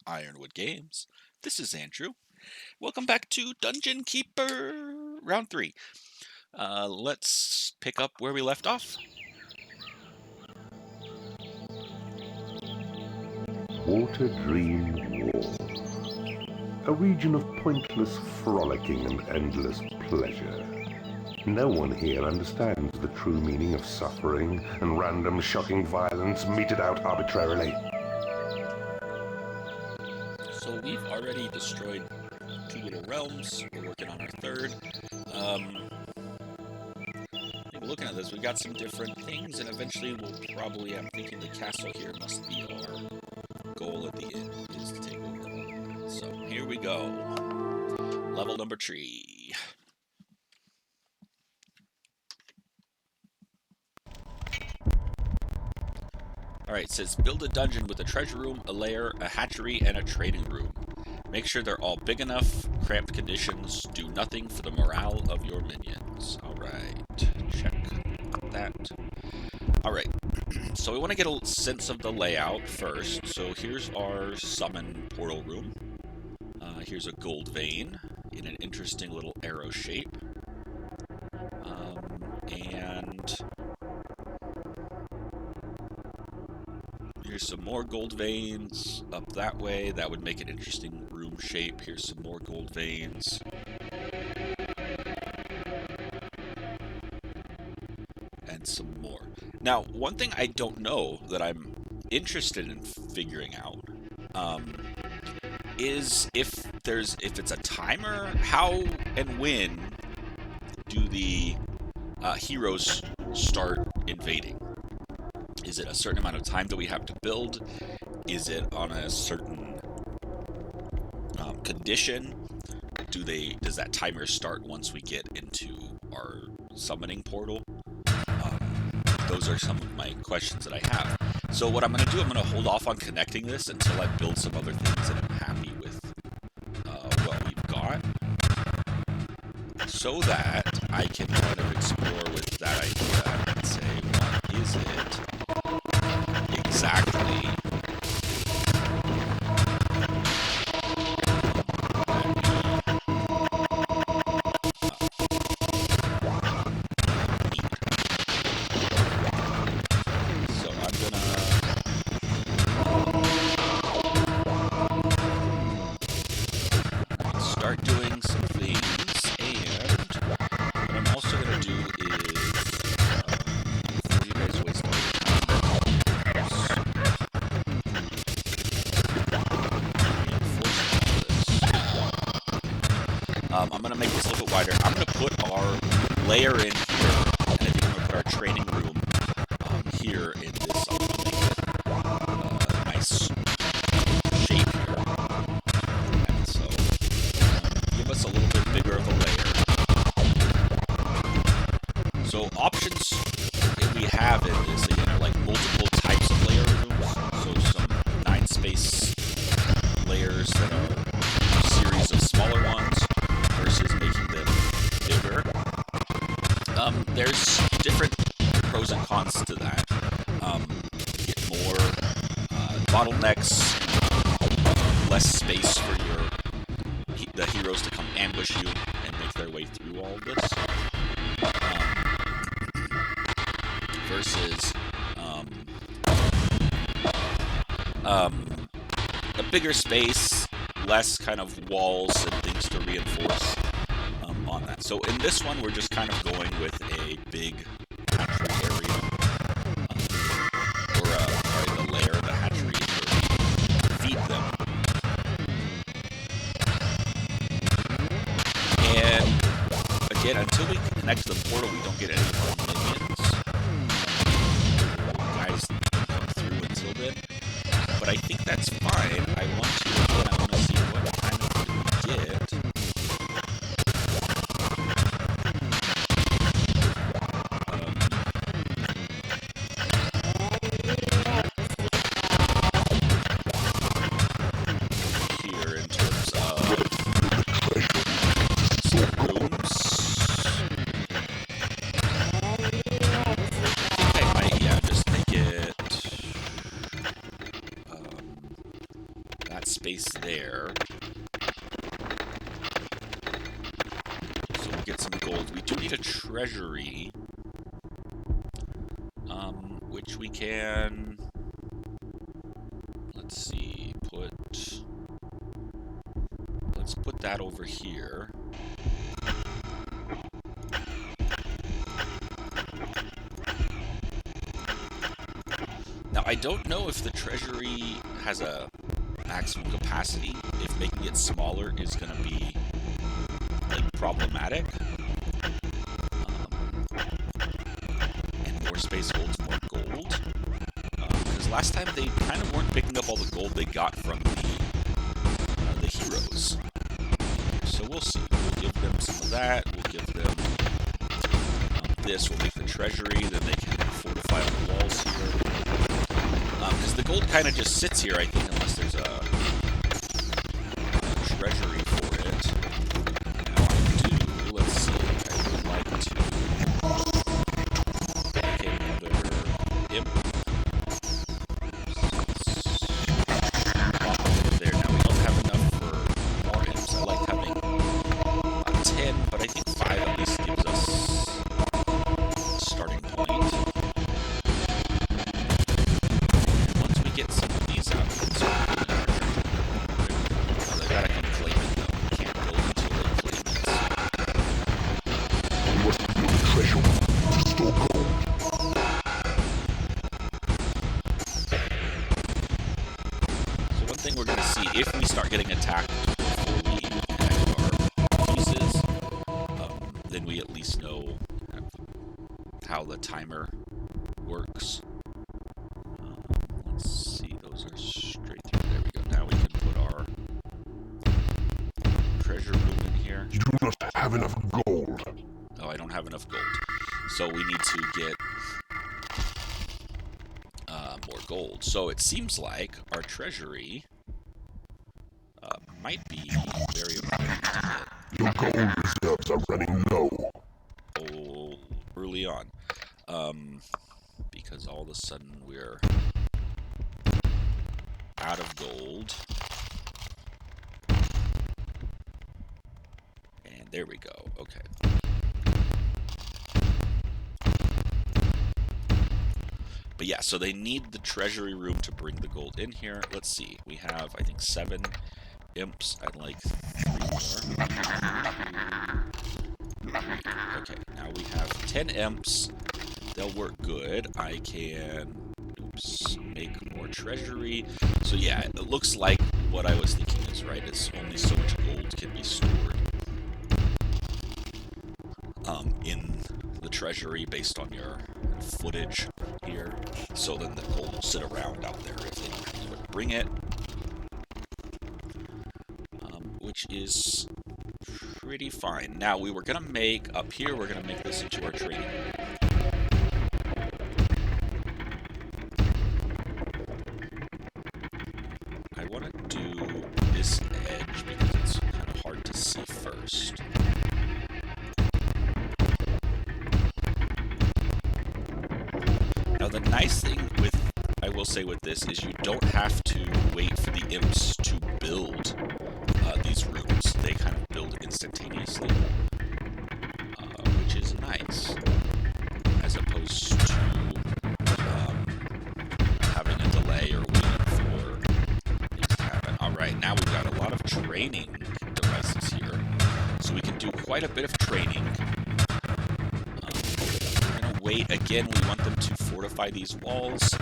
Ironwood Games. This is Andrew. Welcome back to Dungeon Keeper Round 3. Let's pick up where we left off. Water Dream Wars. A region of pointless frolicking and endless pleasure. No one here understands the true meaning of suffering and random shocking violence meted out arbitrarily. So we've already destroyed 2 little realms. We're working on our 3rd. Looking at this, we've got some different things, and eventually we'll probably, I'm thinking the castle here must be our goal at the end, is to take over. So here we go. Level number 3. Alright, it says build a dungeon with a treasure room, a lair, a hatchery, and a trading room. Make sure they're all big enough, cramped conditions, do nothing for the morale of your minions. Alright, check that. Alright, so we want to get a sense of the layout first. So here's our summon portal room. Here's a gold vein in an interesting little arrow shape. And here's some more gold veins up that way. That would make an interesting room shape. Here's some more gold veins. And some more. Now, one thing I don't know that I'm interested in figuring out is if it's a timer, how and when do the heroes start invading? Is it a certain amount of time that we have to build? Is it on a certain condition? Does that timer start once we get into our summoning portal? Those are some of my questions that I have. So what I'm going to do, I'm going to hold off on connecting this until I build some other things and I'm happy with what we've got, so that I can kind of explore with that idea and say, what is it exactly I'm going to make this a little bit wider. I'm going to put our layer in here, and then I'm going to put our training room here in this. I'm going to make it a nice shape here. And so, give us a little bit bigger of a layer. So options that we have in this, again, are like multiple types of layer rooms. So some 9-space layers that are a series of smaller ones, versus making them bigger. There's different pros and cons to that. Get more bottlenecks, less space for the heroes to come ambush you and make their way through all of this. Versus a bigger space, less kind of walls and things to reinforce on that. So in this one, we're just kind of going with a big hatchery area, or the lair of the hatchery where we feed them. And again, until we connect to the portal, we don't get any more minions. Guys come through until then. But I think that's fine. I want to see what kind of do we get. Here in terms of some rooms. I think I might, just make it that space there. So we'll get some gold. We do need a treasury, which we can, let's see, let's put that over here. Now, I don't know if the treasury has a maximum capacity, if making it smaller is going to be, like, problematic. And more space holds more gold. Because last time they kind of weren't picking up all the gold they got from the heroes. So we'll see. We'll give them some of that. We'll give them this. We'll make the treasury. Then they can fortify on the walls here. Because the gold kind of just sits here, I think, unless there's a treasury for it. Now I do, let's see, I would like to make another imp. Pop over there. Now we don't have enough for more imps. I like having 10, but I think 5 at least gives us a starting point. Get some of these out. They gotta come claim it though. We can't build until they claim it. We must build a treasure to store gold. So one thing we're gonna see, if we start getting attacked before we connect our pieces, then we at least know how the timer works. Let's see, those are straight through. There we go. Now we can put our treasure room in here. You do not have enough gold. Oh, I don't have enough gold. So we need to get more gold. So it seems like our treasury might be very important to get. Your gold reserves are running low. Oh, early on. Because all of a sudden we're out of gold. And there we go. Okay. But yeah, so they need the treasury room to bring the gold in here. Let's see. We have, I think, 7 imps. I'd like 3 more. Okay, now we have 10 imps. They'll work good. I can make more treasury. So yeah, it looks like what I was thinking is right. It's only so much gold can be stored in the treasury based on your footage here. So then the gold will sit around out there if they would bring it, which is pretty fine. Now we were gonna make up here. We're gonna make this into our trading room. I want to do this edge because it's kind of hard to see first. Now the nice thing with, I will say with this, is you don't have to wait for the imps to build these rooms. They kind of build instantaneously, which is nice, as opposed to having a delay or waiting for things to happen. Alright, now we've got a lot of training devices here, so we can do quite a bit of training. We're going to wait. Again, we want them to fortify these walls.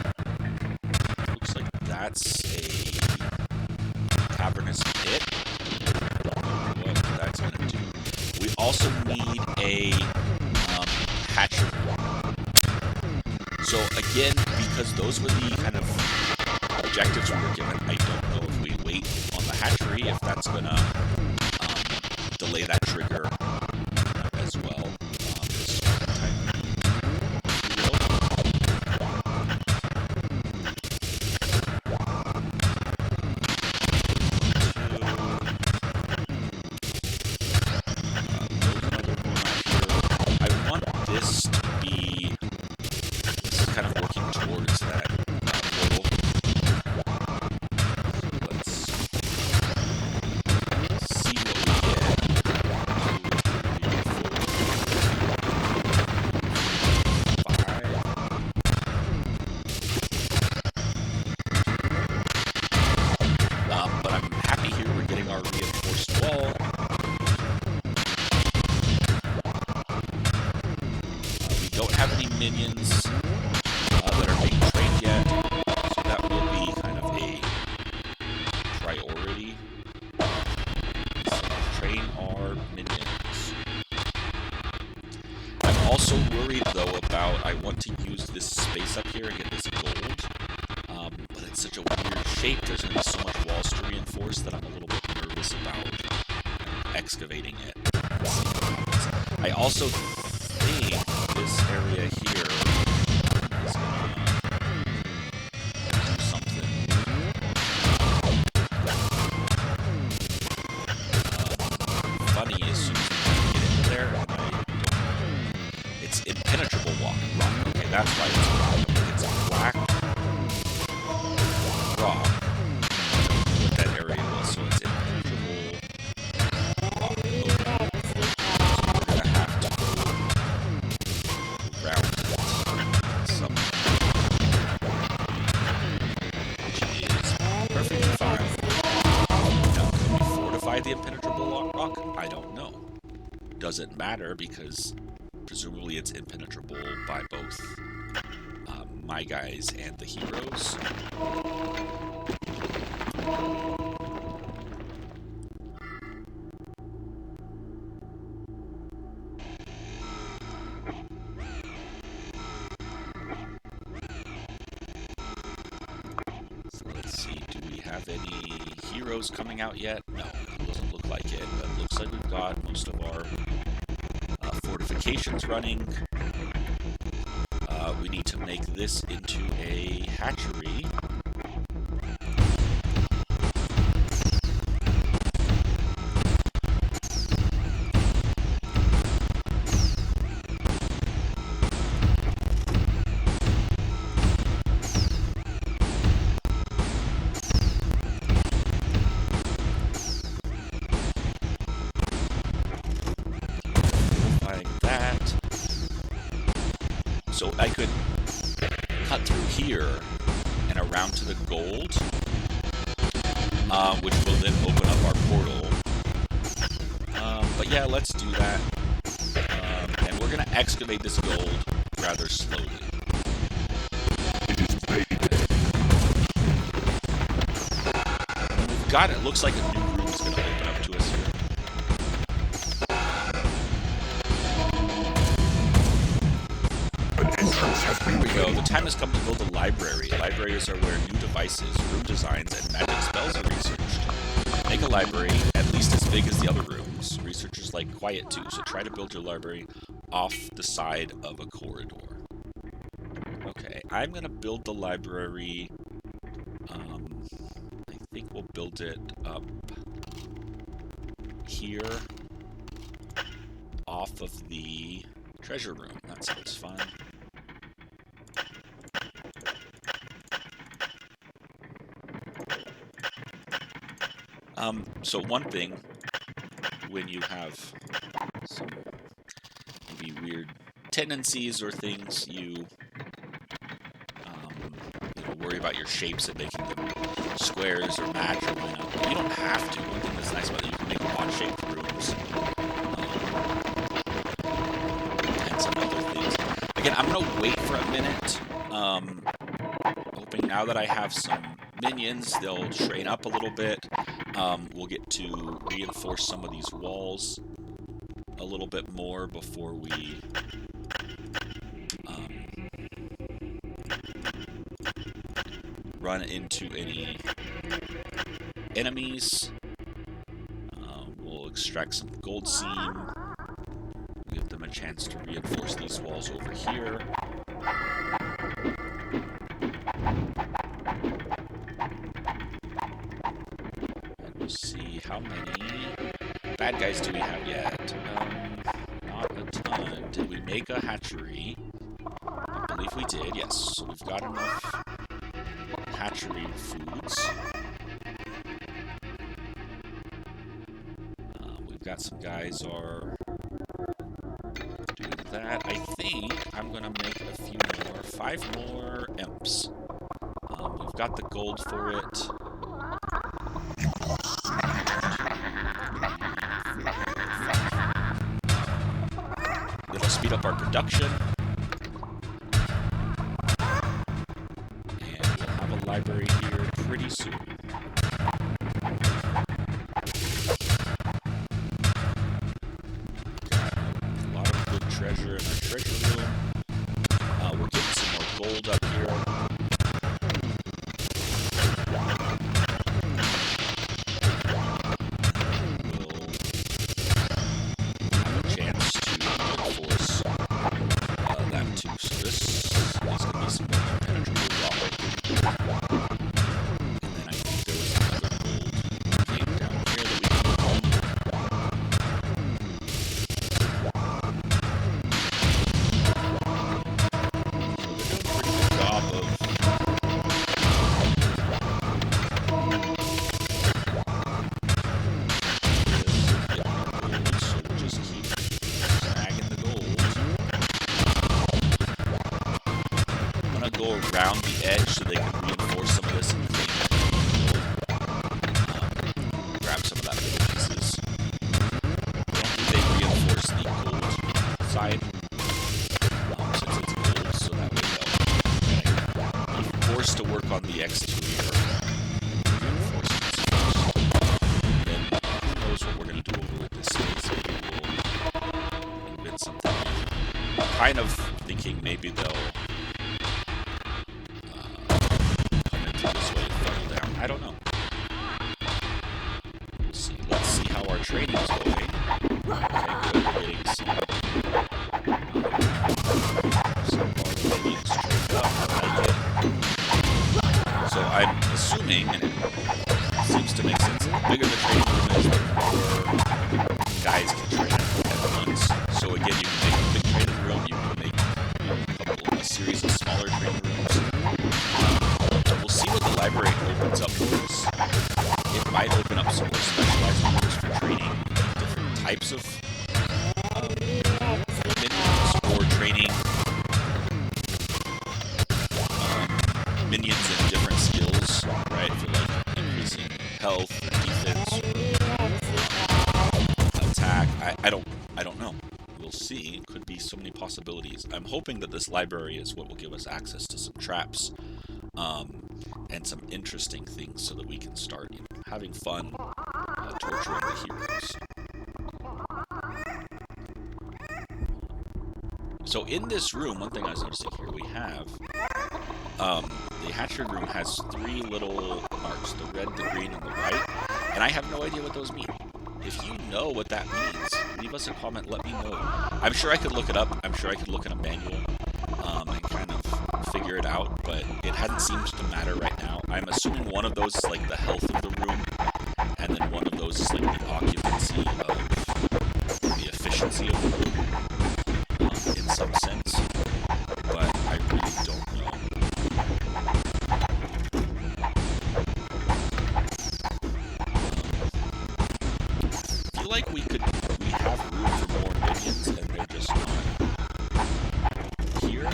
Looks like that's a cavernous pit. What that's going to do. We also need a hatchery. So again, because those were the kind of objectives we were given, I don't know if we wait on the hatchery, if that's going to delay that trigger as well. Kind of working towards that portal. So let's minions that are being trained yet, so that will be kind of a priority. So train our minions. I'm also worried though about, I want to use this space up here and get this gold, but it's such a weird shape, there's going to be so much walls to reinforce that I'm a little bit nervous about excavating it. I also think this area here is going to do something funny as soon as we get into there. It's impenetrable rock. Okay, that's why it's a problem. It's a black rock. What that area was, so it's impenetrable rock. Okay. So we're gonna have to go around it somehow, which is perfectly fine. Now, can we fortify the impenetrable rock? I don't know. Doesn't matter because presumably it's impenetrable by both my guys and the heroes. So let's see, do we have any heroes coming out yet? No, it doesn't look like it, but it looks like we've got most of our fortifications running. We need to make this into a hatchery. So I could cut through here and around to the gold, which will then open up our portal. But yeah, let's do that. And we're going to excavate this gold rather slowly. We've got it. Looks like a new room is going to open up to us here. Here we go. The time has come to build a library. Libraries are where new devices, room designs, and magic spells are researched. Make a library at least as big as the other rooms. Researchers like quiet too, so try to build your library off the side of a corridor. Okay, I'm going to build the library. I think we'll build it up here off of the treasure room. That sounds fun. So one thing, when you have some maybe weird tendencies or things, you worry about your shapes and making them squares or match or line up. You don't have to. One thing that's nice about it, you can make odd-shaped rooms and some other things. Again, I'm going to wait for a minute, hoping now that I have some minions, they'll train up a little bit. We'll get to reinforce some of these walls a little bit more before we run into any enemies. We'll extract some gold seam, give them a chance to reinforce these walls over here. See how many bad guys do we have yet? Not a ton. Did we make a hatchery? I believe we did, yes. So we've got enough hatchery foods. We've got some guys are doing that. I think I'm going to make a few more, 5 more imps. We've got the gold for it. It'll speed up our production. pretty soon. A lot of good treasure in our treasure room. We're getting some more gold up here. Around the edge so they can reinforce some of this and grab some of that little pieces. They reinforce the gold side since it's gold, so that way they'll be forced to work on the exterior reinforcements first. Then who knows what we're going to do over with this space. Maybe we'll invent something. I'm kind of thinking maybe they'll I don't know. Let's see how our training's going. Okay, good. We're getting some more minions trained up. I like it. So I'm assuming, and it seems to make sense, the bigger the training room is, the more guys can train at once. So again, you can make a big training room, you can make a series of smaller training rooms. We'll see what the library opens up for us. It might open up some more specialized orders for training different types of minions, or training minions in different skills, right? For like increasing health, or defense, or attack. I don't know. We'll see. It could be so many possibilities. I'm hoping that this library is what will give us access to some traps. And some interesting things so that we can start having fun torturing the heroes. So in this room, one thing I was noticing here, we have the Hatchery Room has 3 little marks, the red, the green, and the white, and I have no idea what those mean. If you know what that means, leave us a comment, let me know. I'm sure I could look it up, I'm sure I could look in a manual and kind of figure it out, but it hadn't seemed to matter right now. I'm assuming one of those is like the health of the room, and then one of those is like the occupancy of the efficiency of the room, in some sense, but I really don't know. I feel like we have room for more minions, and they're just not here.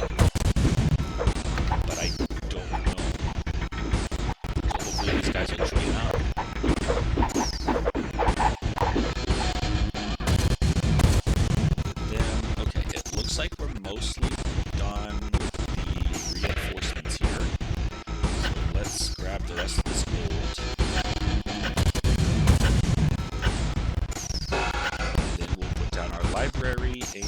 But I don't know. So hopefully these guys will train out. Then, okay, it looks like we're mostly done with the reinforcements here. So let's grab the rest of this gold. Then we'll put down our library and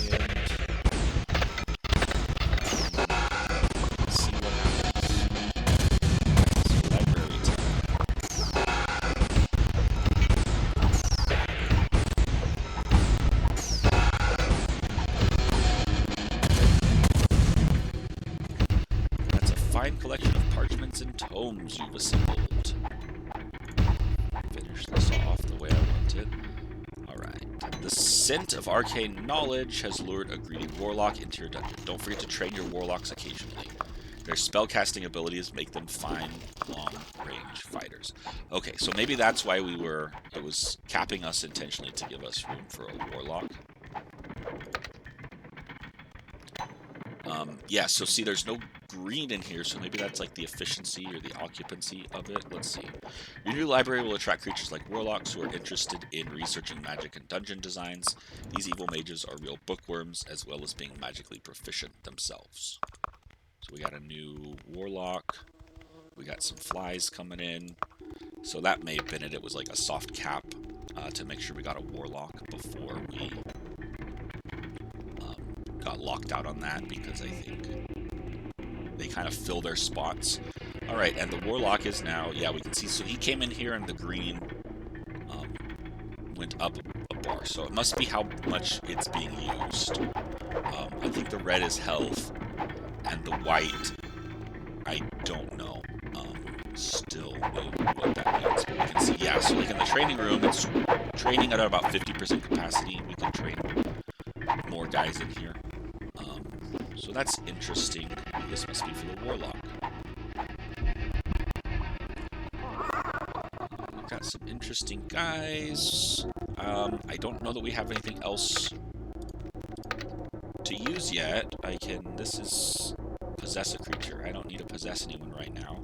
collection of parchments and tomes you've assembled. Finish this off the way I wanted. Alright. The scent of arcane knowledge has lured a greedy warlock into your dungeon. Don't forget to train your warlocks occasionally. Their spellcasting abilities make them fine, long-range fighters. Okay, so maybe that's why it was capping us intentionally to give us room for a warlock. Yeah, so see, there's no green in here, so maybe that's like the efficiency or the occupancy of it. Let's see. Your new library will attract creatures like warlocks who are interested in researching magic and dungeon designs. These evil mages are real bookworms, as well as being magically proficient themselves. So we got a new warlock. We got some flies coming in. So that may have been it. It was like a soft cap to make sure we got a warlock before we got locked out on that, because I think they kind of fill their spots. All right, and the warlock is now, yeah, we can see. So he came in here and the green went up a bar. So it must be how much it's being used. I think the red is health, and the white, I don't know still what that means. But we can see, yeah, so like in the training room, it's training at about 50% capacity. We can train more guys in here. So that's interesting. This must be for the warlock. We've got some interesting guys. I don't know that we have anything else to use yet. This is possess a creature. I don't need to possess anyone right now.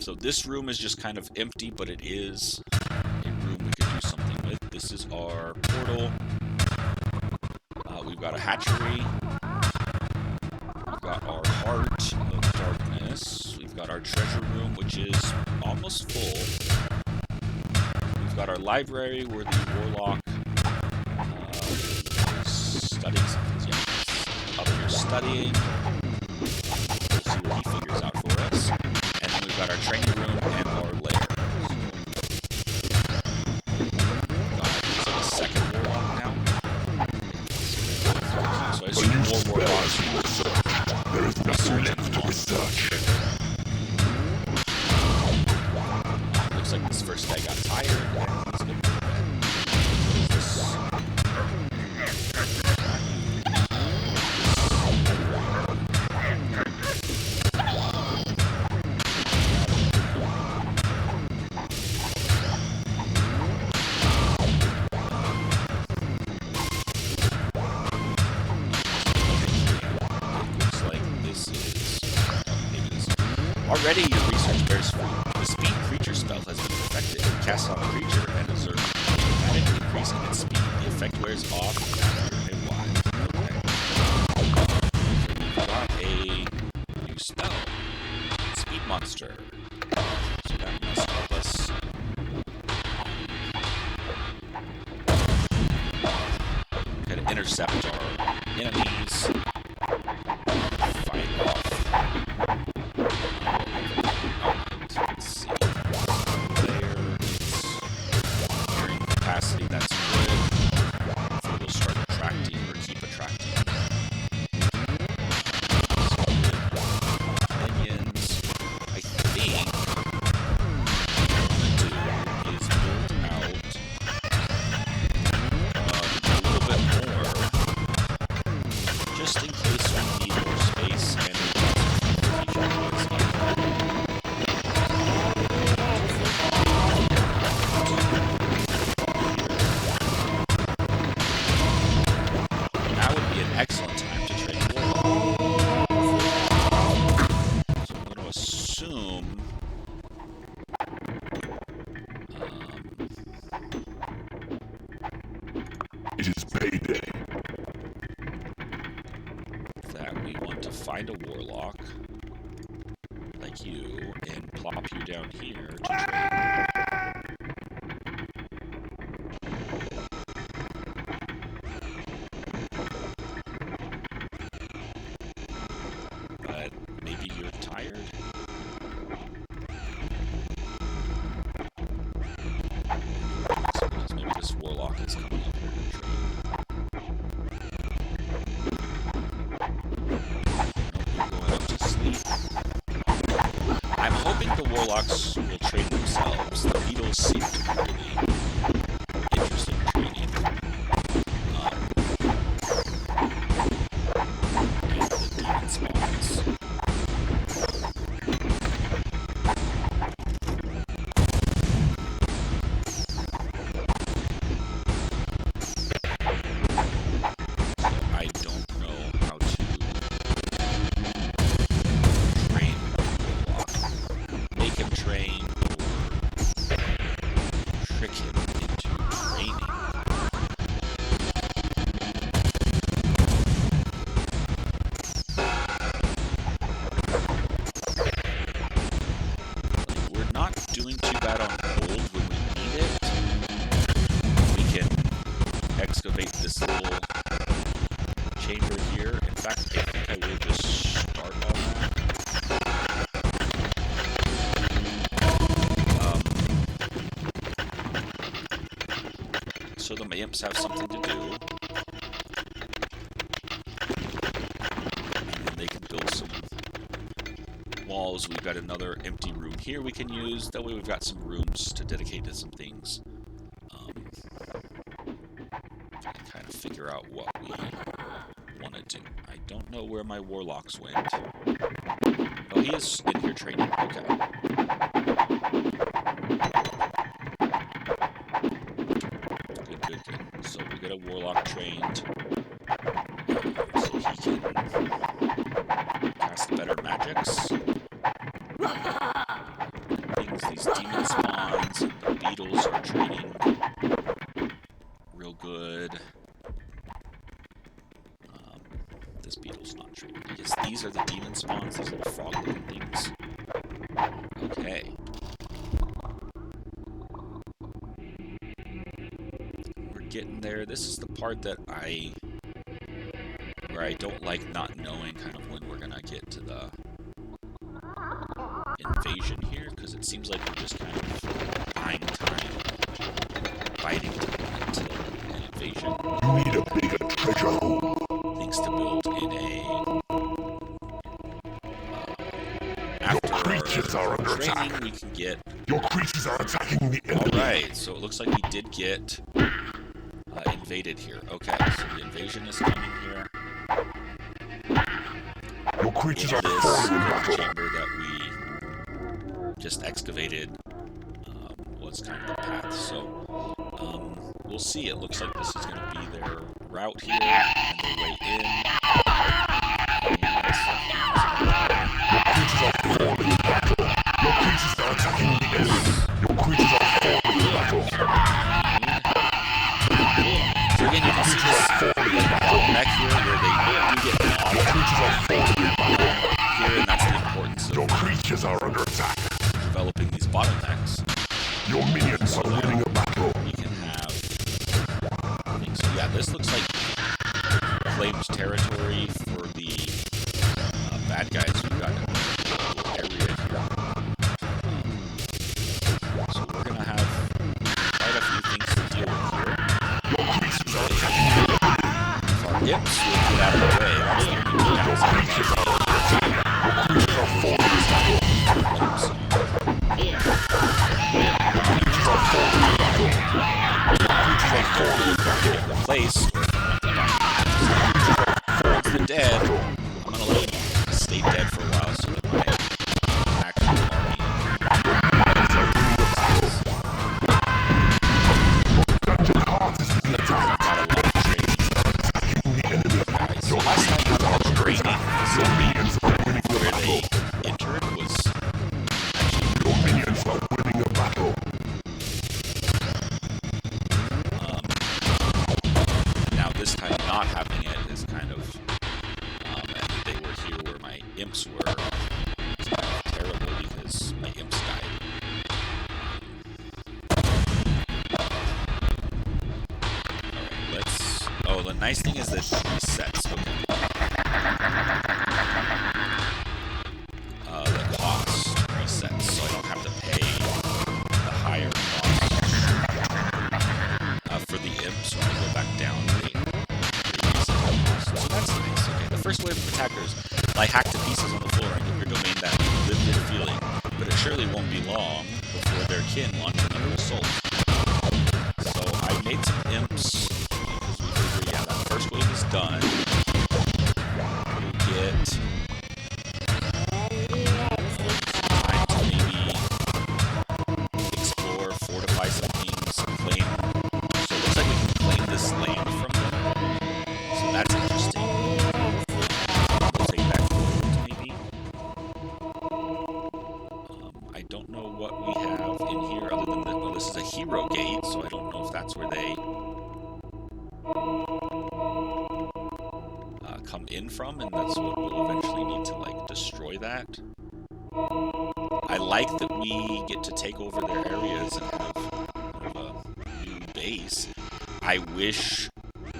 So this room is just kind of empty, but it is a room we could do something with. This is our portal. We've got a hatchery. We've got our Heart of Darkness. We've got our Treasure Room, which is almost full. We've got our library where the warlock is studying something. Yeah, up here studying. We'll see what he figures out for us. And then we've got our training room and our lair. It's like a second warlock now. So I assume more warlocks. There is nothing left to research. Looks like this first guy got tired. He's gonna go to bed. What is this? Already your research bears fruit. The speed creature spell has been perfected. Cast on a creature and observe an increase in its speed. The effect wears off after a while. Okay. So we've got a new spell. Speed monster. So that must help us. Gotta intercept our enemies. Fight off. Capacity, that's good. Hopefully we'll start attracting or keep attracting minions. I think what I want to do is build out a little bit more, just in case we need more space and excellent time to trade warlock. So I'm going to assume it is payday. That we want to find a warlock like you and plop you down here to trade. Maybe you're tired? Maybe this warlock is coming up here to trade. Nope, you're going up to sleep. I'm hoping the warlocks will trade themselves. The beetles seem to be really interested in trading. And the demon spawns. Train. doing too bad on gold when we need it, we can excavate this little chamber here. In fact, I think I will just start on that. So the imps have something to do. And then they can build some walls. We've got another empty room here we can use. That way we've got some rooms to dedicate to some things. And kind of figure out what we want to do. I don't know where my warlocks went. Oh, he is in here training. Okay. Good. So we get a warlock trained. So he can cast better magics. These demon spawns and the beetles are training real good. This beetle's not training. Yes, these are the demon spawns, these little frog-looking things. Okay. We're getting there. This is the part that where I don't like not knowing kind of when we're gonna get to the invasion here, because it seems like we're just kind of buying time, biding time until an invasion. You need a bigger treasure home. Things to build in after creatures are under training, attack. we can get. Your creatures are attacking the enemy. Alright, so it looks like we did get invaded here. Okay, so the invasion is coming here. Your creatures are This falling in battle. chamber that we just excavated was kind of the path. So we'll see. It looks like this is going to be their route here and their way in. Your creatures are falling in battle. Your creatures are attacking the enemy. Your creatures are falling in battle. So again, you can see this bottleneck here where they do get Your creatures are falling in battle. here, and that's the importance of Your creatures are under attack. developing these bottlenecks. Your minions are winning a battle. We can have things. So yeah, this looks like claimed territory for the bad guys. We've got a little area here. So we're gonna have quite a few things to deal with here. Your creatures are attacking the enemy. If our imps will get out of the way, that's the only way Your creatures are under attack. Your creatures are falling in battle. Your creatures are falling in battle. Your creatures are falling in battle. Place towards the dead. I'm gonna let them stay dead for a while so that my actual army Dungeon heart is being attacked. got a lot of training. Attacking the enemy. Guys, so last time we had training Your minions are winning the where battle. they entered was Your minions are winning a battle. now this time not having it is kind of and they were here where my imps were. It's kind of terrible because my imps died. Alright, let's. Oh, the nice thing is that it resets. Okay. The cost resets, so I don't have to pay the higher cost for the imps when I go back down. So that's nice. Okay, the first wave of attackers lie hacked to pieces on the floor and give your domain that lived-in feeling, but it surely won't be long before their kin launch another assault. So I made some imps because we figure, yeah, that first wave is done. We'll get time to maybe explore, fortify some things, claim. So it looks like we can claim this land from them. So that's interesting. We'll take back gold, maybe. I don't know what we have in here other than well, this is a hero gate, so I don't know if that's where they come in from, and that's what we'll eventually need to like destroy that. I like that we get to take over their areas and have a new base. I wish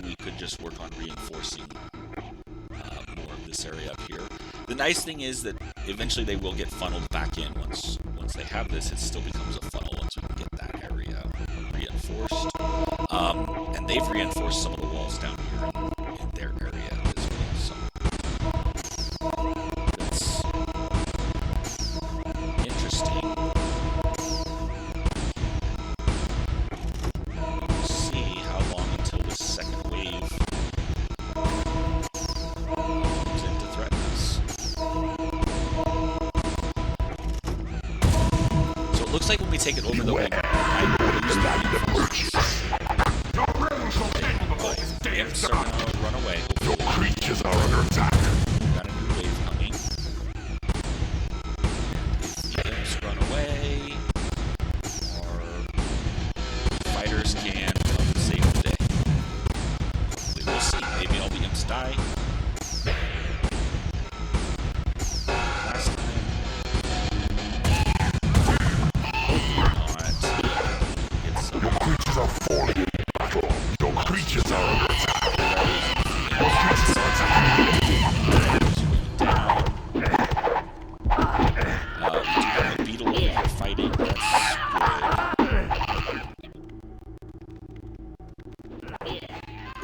we could just work on reinforcing more of this area up here. The nice thing is that eventually they will get funneled back in. Once they have this, it still becomes a funnel once we can get that area reinforced. And they've reinforced some of the walls down here in their area as well. So that's interesting. We'll see how long until the second wave comes in to threaten us. So it looks like when we take it over, though, we might lose the reinforcements. The imps are gonna run away. Your creatures are under attack. We've got a new wave coming. If the imps run away, our fighters can come and save the day. We'll see. Maybe all the imps die. Last time. Not. Get some. Your creatures are falling in battle. Your creatures are under attack. Fighting, that's good.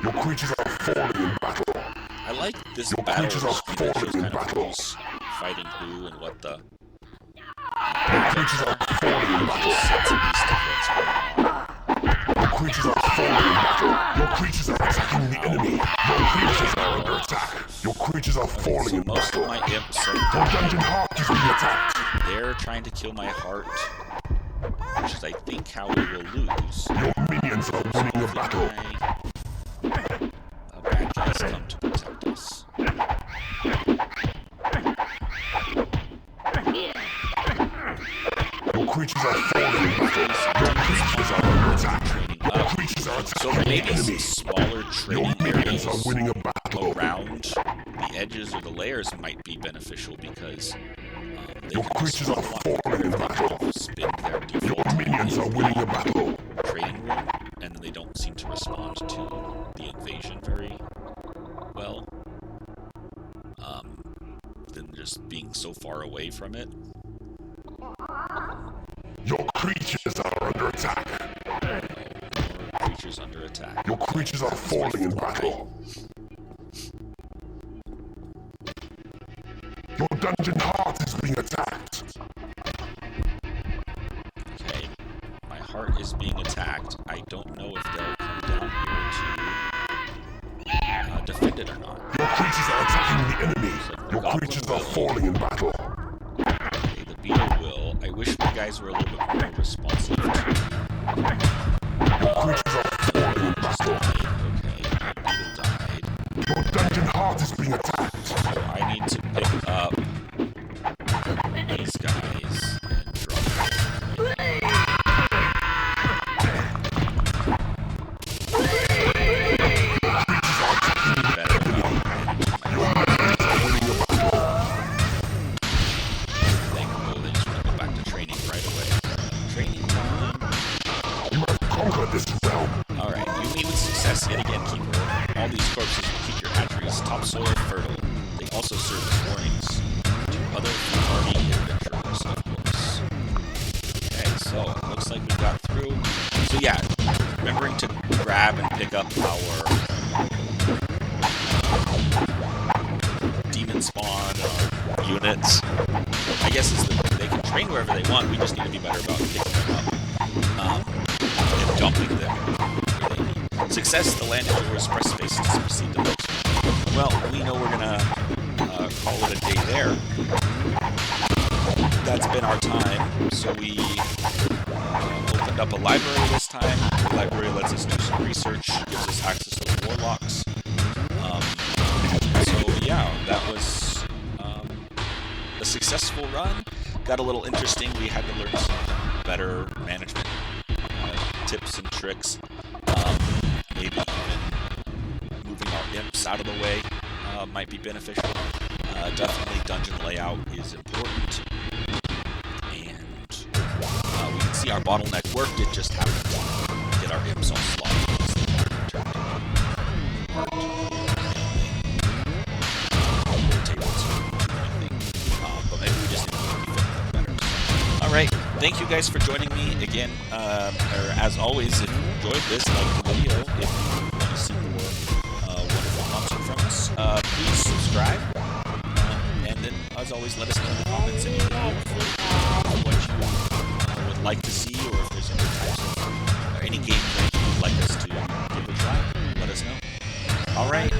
Your creatures are falling in battle. I like this Your battle creatures are screen that shows falling in kind of battle. who's fighting who and what the Your creatures are falling in battle. sense of these stuff what's going on. Your creatures are falling in battle. Your creatures are attacking the enemy. Your creatures are under attack. Your creatures are falling So in most battle. of my imps are Your dungeon heart is being attacked. they're trying to kill my heart, which is I think how we will lose. Your minions are winning a battle. Bad guys come to protect us. Your creatures are falling in battle. Your creatures are under attack. Your creatures are So attacking the maybe some enemy. smaller Your trading minions areas are winning a battle. around the edges or the layers might be beneficial because they Your can creatures are respond a lot falling in quicker. They battle. kind of spin their Your default minions are winning a battle. trading room, and they don't seem to respond to the invasion very well. Than just being so far away from it. Your creatures are under attack. More creatures under attack. Your creatures are falling in battle. Your dungeon heart is being attacked. Okay, my heart is being attacked. I don't know if they'll come down here to defend it or not. Your creatures are attacking the enemy. Your creatures are falling in battle. Okay, the beetle will. I wish my guys were a little bit more responsive to Your creatures are falling in battle. Okay, the beetle died. Your dungeon heart is being attacked. So I need to pick up these guys and drop them. This realm. Alright, you meet with success yet again, Keeper. All these corpses will keep your hatcheries topsoil fertile. They also serve as warnings to other party adventurers, of course. Okay, so it looks like we got through. So yeah, remembering to grab and pick up our demon spawn units. I guess is that they can train wherever they want, we just need to be better about picking them up. And dumping them where they need. Success, the land is yours. Press space to proceed to the next. Well, we know we're gonna call it a day there. That's been our time. So we opened up a library this time. The library lets us do some research, gives us access to the warlocks. So yeah, that was a successful run. Got a little interesting. We had to learn some better management tips and tricks. Maybe even moving our imps out of the way might be beneficial. Definitely dungeon layout is important. And see our bottleneck worked. It just happened to get our imps all slaughtered because they wanted to return to art tables or anything. But maybe we just need to fit them better. All right. Thank you guys for joining me again. Or as always, if you enjoyed this, like the video. If you want to see more wonderful content from us, please subscribe. And then, as always, let us know in the comments anything what you would like to see, or if there's any types of or any games that you'd like us to give a try. Let us know. All right.